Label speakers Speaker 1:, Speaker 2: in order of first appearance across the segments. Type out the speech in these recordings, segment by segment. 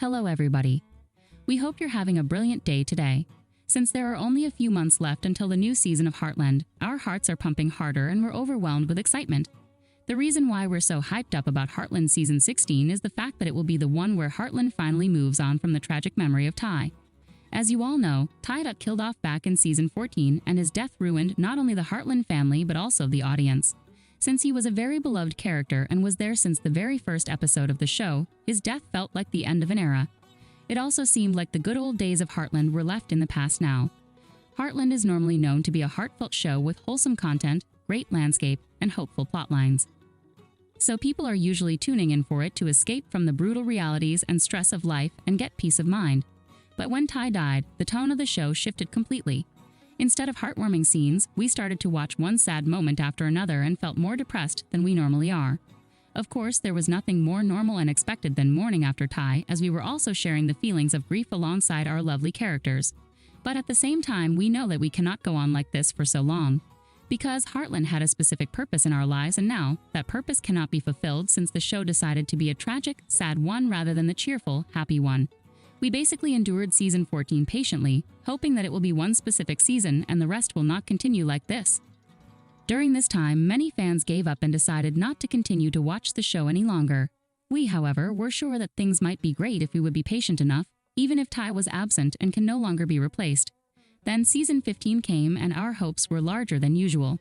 Speaker 1: Hello everybody. We hope you're having a brilliant day today. Since there are only a few months left until the new season of Heartland, our hearts are pumping harder and we're overwhelmed with excitement. The reason why we're so hyped up about Heartland Season 16 is the fact that it will be the one where Heartland finally moves on from the tragic memory of Ty. As you all know, Ty got killed off back in Season 14 and his death ruined not only the Heartland family but also the audience. Since he was a very beloved character and was there since the very first episode of the show, his death felt like the end of an era. It also seemed like the good old days of Heartland were left in the past now. Heartland is normally known to be a heartfelt show with wholesome content, great landscape, and hopeful plotlines. So people are usually tuning in for it to escape from the brutal realities and stress of life and get peace of mind. But when Ty died, the tone of the show shifted completely. Instead of heartwarming scenes, we started to watch one sad moment after another and felt more depressed than we normally are. Of course, there was nothing more normal and expected than mourning after Ty, as we were also sharing the feelings of grief alongside our lovely characters. But at the same time, we know that we cannot go on like this for so long. Because Heartland had a specific purpose in our lives, and now that purpose cannot be fulfilled since the show decided to be a tragic, sad one rather than the cheerful, happy one. We basically endured Season 14 patiently, hoping that it will be one specific season and the rest will not continue like this. During this time, many fans gave up and decided not to continue to watch the show any longer. We, however, were sure that things might be great if we would be patient enough, even if Ty was absent and can no longer be replaced. Then Season 15 came and our hopes were larger than usual.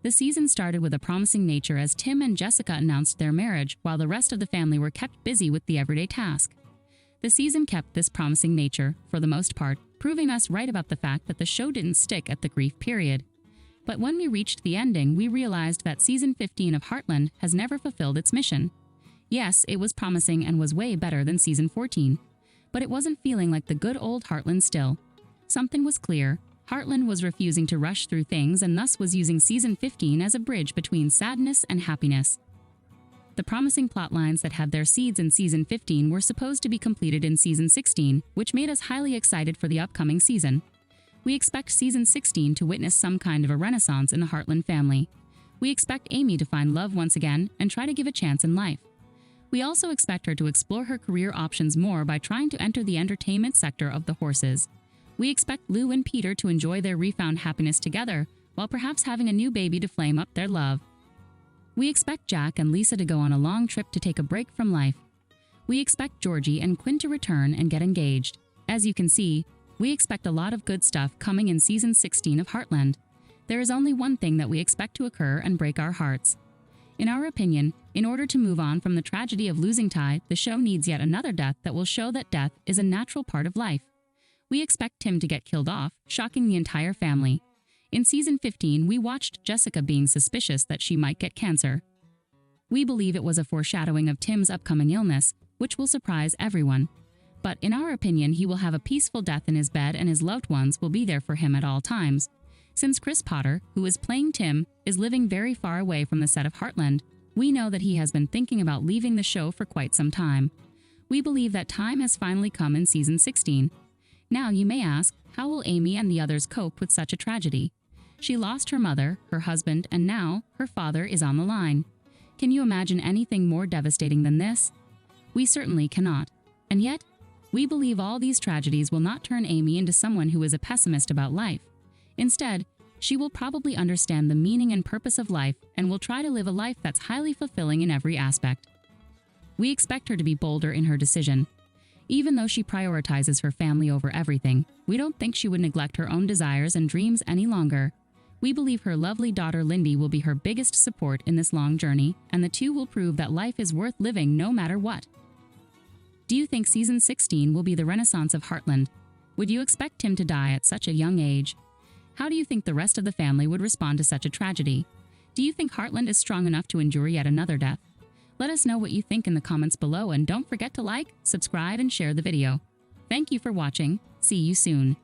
Speaker 1: The season started with a promising nature as Tim and Jessica announced their marriage while the rest of the family were kept busy with the everyday task. The season kept this promising nature, for the most part, proving us right about the fact that the show didn't stick at the grief period. But when we reached the ending, we realized that Season 15 of Heartland has never fulfilled its mission. Yes, it was promising and was way better than Season 14, but it wasn't feeling like the good old Heartland still. Something was clear. Heartland was refusing to rush through things and thus was using Season 15 as a bridge between sadness and happiness. The promising plotlines that had their seeds in Season 15 were supposed to be completed in Season 16, which made us highly excited for the upcoming season. We expect Season 16 to witness some kind of a renaissance in the Heartland family. We expect Amy to find love once again and try to give a chance in life. We also expect her to explore her career options more by trying to enter the entertainment sector of the horses. We expect Lou and Peter to enjoy their refound happiness together, while perhaps having a new baby to flame up their love. We expect Jack and Lisa to go on a long trip to take a break from life. We expect Georgie and Quinn to return and get engaged. As you can see, we expect a lot of good stuff coming in Season 16 of Heartland. There is only one thing that we expect to occur and break our hearts. In our opinion, in order to move on from the tragedy of losing Ty, the show needs yet another death that will show that death is a natural part of life. We expect Tim to get killed off, shocking the entire family. In Season 15, we watched Jessica being suspicious that she might get cancer. We believe it was a foreshadowing of Tim's upcoming illness, which will surprise everyone. But in our opinion, he will have a peaceful death in his bed and his loved ones will be there for him at all times. Since Chris Potter, who is playing Tim, is living very far away from the set of Heartland, we know that he has been thinking about leaving the show for quite some time. We believe that time has finally come in Season 16. Now you may ask, how will Amy and the others cope with such a tragedy? She lost her mother, her husband, and now her father is on the line. Can you imagine anything more devastating than this? We certainly cannot. And yet, we believe all these tragedies will not turn Amy into someone who is a pessimist about life. Instead, she will probably understand the meaning and purpose of life and will try to live a life that's highly fulfilling in every aspect. We expect her to be bolder in her decision. Even though she prioritizes her family over everything, we don't think she would neglect her own desires and dreams any longer. We believe her lovely daughter Lindy will be her biggest support in this long journey, and the two will prove that life is worth living no matter what. Do you think Season 16 will be the renaissance of Heartland? Would you expect Tim to die at such a young age? How do you think the rest of the family would respond to such a tragedy? Do you think Heartland is strong enough to endure yet another death? Let us know what you think in the comments below and don't forget to like, subscribe, and share the video. Thank you for watching. See you soon.